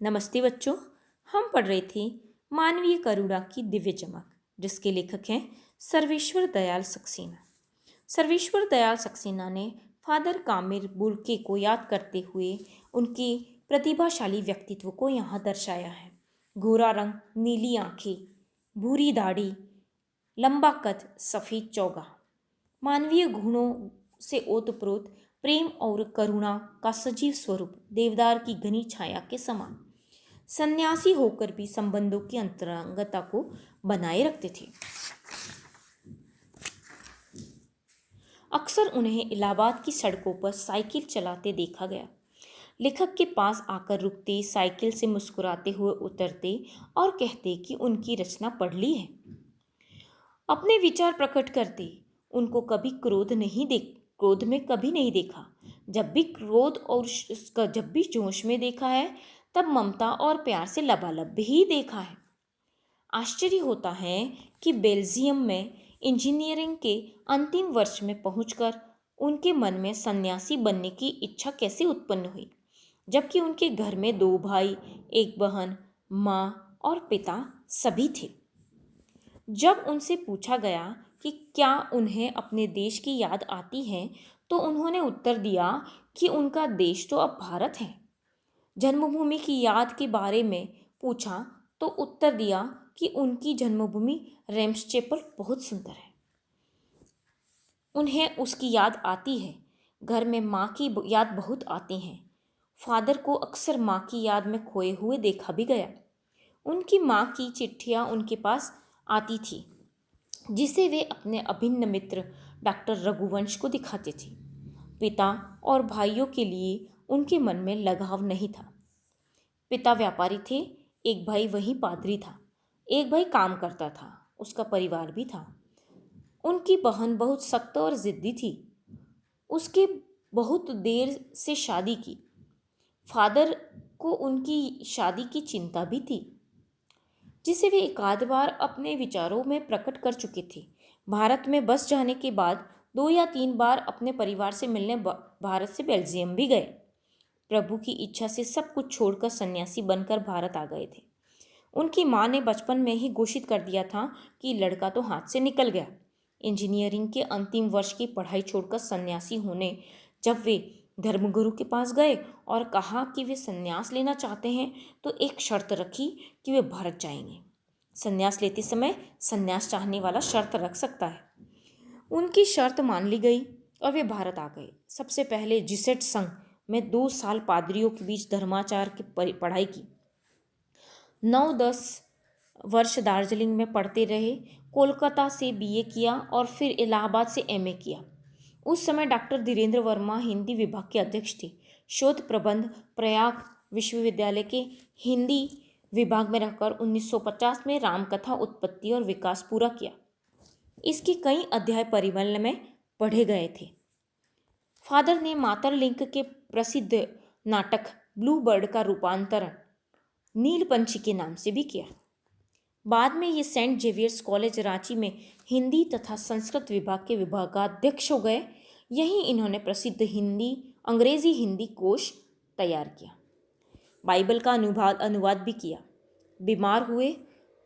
नमस्ते बच्चों, हम पढ़ रहे थे मानवीय करुणा की दिव्य चमक, जिसके लेखक हैं सर्वेश्वर दयाल सक्सेना। सर्वेश्वर दयाल सक्सेना ने फादर कामिल बुर्के को याद करते हुए उनके प्रतिभाशाली व्यक्तित्व को यहाँ दर्शाया है। गोरा रंग, नीली आंखें, भूरी दाढ़ी, लंबा कद, सफ़ेद चौगा, मानवीय गुणों से ओतप्रोत प्रेम और करुणा का सजीव स्वरूप, देवदार की घनी छाया के समान। सन्यासी होकर भी संबंधों की अंतरंगता को बनाए रखते थे। अक्सर उन्हें इलाहाबाद की सड़कों पर साइकिल चलाते देखा गया। लेखक के पास आकर रुकते, साइकिल से मुस्कुराते हुए उतरते और कहते कि उनकी रचना पढ़ ली है। अपने विचार प्रकट करते। उनको कभी क्रोध में कभी नहीं देखा। जब भी क्रोध और जब भी जोश में देखा है, तब ममता और प्यार से लबालब ही देखा है। आश्चर्य होता है कि बेल्जियम में इंजीनियरिंग के अंतिम वर्ष में पहुंचकर उनके मन में सन्यासी बनने की इच्छा कैसे उत्पन्न हुई, जबकि उनके घर में 2 भाई, 1 बहन, माँ और पिता सभी थे। जब उनसे पूछा गया कि क्या उन्हें अपने देश की याद आती है, तो उन्होंने उत्तर दिया कि उनका देश तो अब भारत है। जन्मभूमि की याद के बारे में पूछा तो उत्तर दिया कि उनकी जन्मभूमि रेम्सचेपल बहुत सुंदर है, उन्हें उसकी याद आती है। घर में माँ की याद बहुत आती है। फादर को अक्सर माँ की याद में खोए हुए देखा भी गया। उनकी माँ की चिट्ठियाँ उनके पास आती थी, जिसे वे अपने अभिन्न मित्र डॉक्टर रघुवंश को दिखाते थे। पिता और भाइयों के लिए उनके मन में लगाव नहीं था। पिता व्यापारी थे, एक भाई वहीं पादरी था, एक भाई काम करता था, उसका परिवार भी था। उनकी बहन बहुत सख्त और जिद्दी थी, उसके बहुत देर से शादी की। फादर को उनकी शादी की चिंता भी थी, जिसे वे एक आध बार अपने विचारों में प्रकट कर चुके थे। भारत में बस जाने के बाद 2 या 3 बार अपने परिवार से मिलने भारत से बेल्जियम भी गए। प्रभु की इच्छा से सब कुछ छोड़कर सन्यासी बनकर भारत आ गए थे। उनकी माँ ने बचपन में ही घोषित कर दिया था कि लड़का तो हाथ से निकल गया। इंजीनियरिंग के अंतिम वर्ष की पढ़ाई छोड़कर सन्यासी होने जब वे धर्मगुरु के पास गए और कहा कि वे सन्यास लेना चाहते हैं, तो एक शर्त रखी कि वे भारत जाएंगे। सन्यास लेते समय सन्यास चाहने वाला शर्त रख सकता है। उनकी शर्त मान ली गई और वे भारत आ गए। सबसे पहले जिसेट संघ में 2 साल पादरियों के बीच धर्माचार की पढ़ाई की। 9-10 वर्ष दार्जिलिंग में पढ़ते रहे। कोलकाता से बीए किया और फिर इलाहाबाद से एमए किया। उस समय डॉक्टर धीरेन्द्र वर्मा हिंदी विभाग के अध्यक्ष थे। शोध प्रबंध प्रयाग विश्वविद्यालय के हिंदी विभाग में रहकर 1950 में रामकथा उत्पत्ति और विकास पूरा किया। इसके कई अध्याय परिमल में पढ़े गए थे। फादर ने मातरलिंक के प्रसिद्ध नाटक ब्लू बर्ड का रूपांतरण नीलपंछी के नाम से भी किया। बाद में ये सेंट जेवियर्स कॉलेज रांची में हिंदी तथा संस्कृत विभाग के विभागाध्यक्ष हो गए। यहीं इन्होंने प्रसिद्ध अंग्रेजी हिंदी कोश तैयार किया। बाइबल का अनुवाद भी किया। बीमार हुए,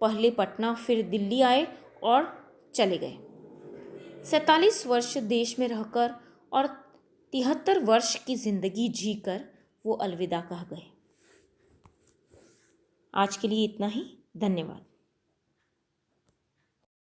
पहले पटना फिर दिल्ली आए और चले गए। 47 वर्ष देश में रहकर और 73 वर्ष की जिंदगी जीकर वो अलविदा कह गए। आज के लिए इतना ही। धन्यवाद।